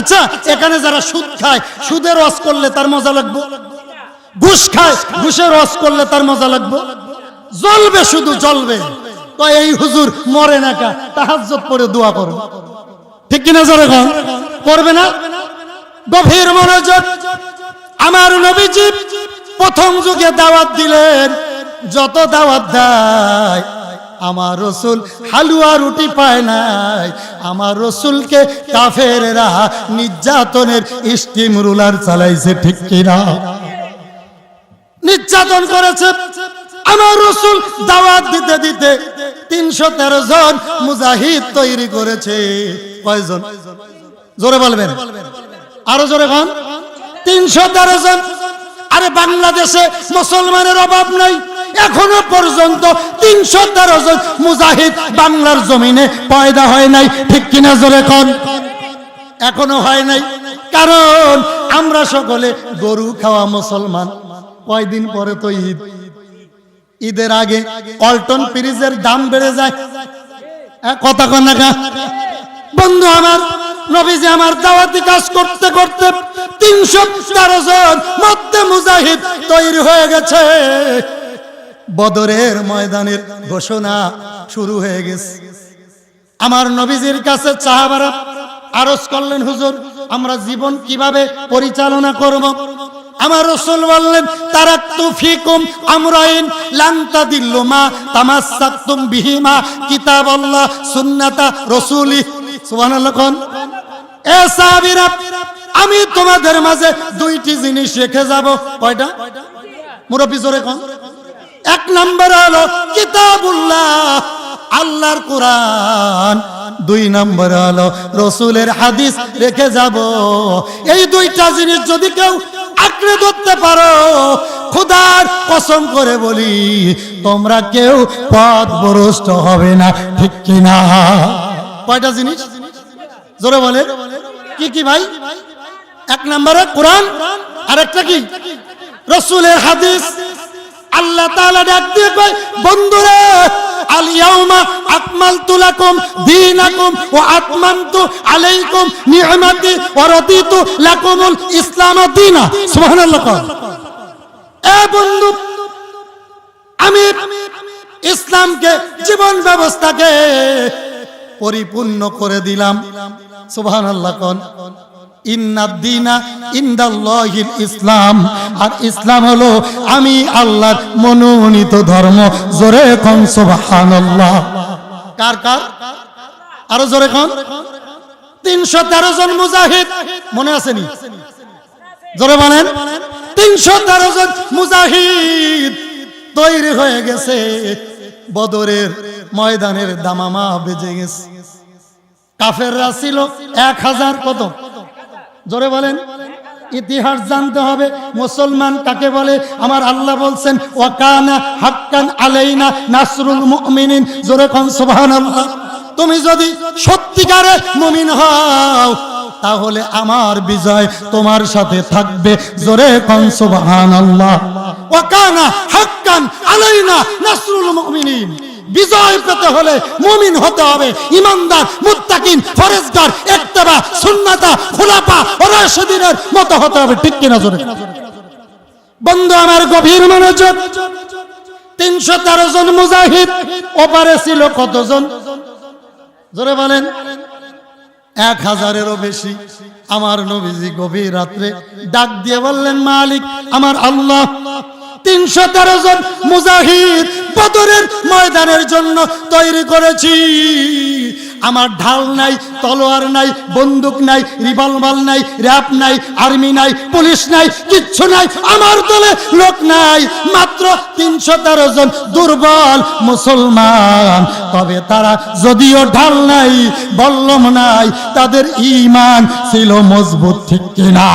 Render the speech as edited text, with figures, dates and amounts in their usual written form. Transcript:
আচ্ছা, এখানে যারা সুদ খায়, সুদের রস করলে তার মজা লাগবে? ঘুষ খায়, ঘুষের রস করলে তার মজা লাগবে? জ্বলবে, শুধু জ্বলবে। তো এই হুজুর মরে না কা, তাহাজ্জুদ পড়ে দোয়া করবে, ঠিক কিনা জোরে কোন? করবে না? গভীর মনোযোগ। আমার নবীজি প্রথম যুগে দাওয়াত দিলেন, যত দাওয়াত দেয় আমার রসুল হালুয়া রুটি পায় নাই। আমার রসুলকে কাফেররা নির্যাতনের স্টিম রুলার চালাইছে, ঠিক কিনা? নির্যাতন করেছে। আমার রসুল দাওয়াত দিতে দিতে 313 জন মুজাহিদ তৈরি করেছে। কয়জন? জোরে বলবেন, আরো জোরে কোন? 313 জন। আরে বাংলাদেশে মুসলমানের অভাব নাই, এখনো পর্যন্ত 313 জন মুজাহিদ বাংলার জমিনে পয়দা হয় নাই, ঠিক কিনা জোরে কোন? এখনো হয় নাই, কারণ আমরা সকলে গরু খাওয়া মুসলমান। কয়দিন পরে তো ঈদ, ঈদের আগে পল্টন পিরিজের দাম বেড়ে যায়, কথা কন না? বন্ধু আমার, নবীজি আমার দাওয়াতি কাজ করতে করতে 313 জন মধ্যে মুজাহিদ তৈরি হয়ে গেছে। বদরের ময়দানের ঘোষণা শুরু হয়ে গেছে। আমার নবীজির কাছে সাহাবারা আরজ করলেন, হুজুর আমরা জীবন কিভাবে পরিচালনা করব? আমার রাসূল বললেন, তারাকতু ফিকুম আমরাইন লান তাদিল্লু মা তামাসসাকতুম বিহিমা কিতাবাল্লাহ সুন্নাতা রাসূলি। সুবহানাল্লাহ কোন? এ সাহাবীরা, আমি তোমাদের মাঝে দুইটি জিনিস রেখে যাব। কয়টা? মুরব্বি জোরে কোন? এক নম্বর হলো কিতাবুল্লাহ, আল্লাহর কোরআন। 2 নম্বর হলো রাসূলের হাদিস রেখে যাব। এই দুইটা জিনিস যদি কেউ আঁকড়ে ধরতে পারো, খোদার কসম করে বলি তোমরা কেউ পথভ্রষ্ট হবে না, ঠিক কিনা? কয়টা জিনিস? জোরে বলে, কি কি ভাই? 1 নম্বরে কোরআন, আর একটা কি? রাসূলের হাদিস। আল্লাহ তাআলা ডাক দিয়ে কয়, বন্ধুরা আল ইয়াউমা আকমালতু লাকুম দীনাকুম ওয়া আতমামতু আলাইকুম নি'মাতি ওয়া রাদিতু লাকুমুল ইসলাম দীনা। সুবহানাল্লাহ। এ বন্ধু, আমি ইসলামকে, জীবন ব্যবস্থাকে পরিপূর্ণ করে দিলাম। সুবহানাল্লাহ। কোন? ইন্নাদ দীনা ইনদাল্লাহিল ইসলাম। আর ইসলাম হলো আমি আল্লাহর মনোনীত ধর্ম। জোরে কোন সুবহানাল্লাহ। কার কার? আরো জোরে কোন? 313 জন মুজাহিদ, মনে আসেনি? জোরে বলেন। 313 জন মুজাহিদ তৈরি হয়ে গেছে। বদরের ময়দানের দামামা বেজে গেছে। কাফেররা ছিল 1000। কত? জোরে বলেন। ইতিহাস জানতে হবে, মুসলমান কাকে বলে। আমার আল্লাহ বলছেন, ওয়া কানা হাক্কান আলাইনা নাসরুল মুমিনিন। জোরে কোন সুবহানাল্লাহ। তুমি যদি সত্যিকারে মুমিন হও, তাহলে আমার বিজয় তোমার সাথে থাকবে। জোরে কোন সুবহানাল্লাহ। ওয়া কানা হাক্কান আলাইনা নাসরুল মুমিনিন। বিজয় পেতে হলে মুমিন হতে হবে, ইমানদার, মুত্তাকিন, ফরেজগার, ইত্তেবা সুন্নাতা খুলাফা ওয়া রাশিদিনের মতো হতে হবে, ঠিক কিনা? জোরে বন্ধু আমার, গভীর মনোযোগ। 313 জন মুজাহিদ। ওপারে ছিল কতজন? জোরে বলেন। 1000-এরও বেশি। আমার নবীজি গভীর রাত্রে ডাক দিয়ে বললেন, মালিক আমার আল্লাহ, 313 জন মুজাহিদ বদরের ময়দানের জন্য তৈরি করেছি। আমার ঢাল নাই, তলোয়ার নাই, বন্দুক নাই, রিভলভার নাই, র‍্যাব নাই, আর্মি নাই, পুলিশ নাই, কিচ্ছু নাই। আমার দলে লোক নাই, মাত্র 313 জন দুর্বল মুসলমান। তবে তারা যদিও ঢাল নাই, বল্লম নাই, তাদের ঈমান ছিল মজবুত, ঠিক কিনা?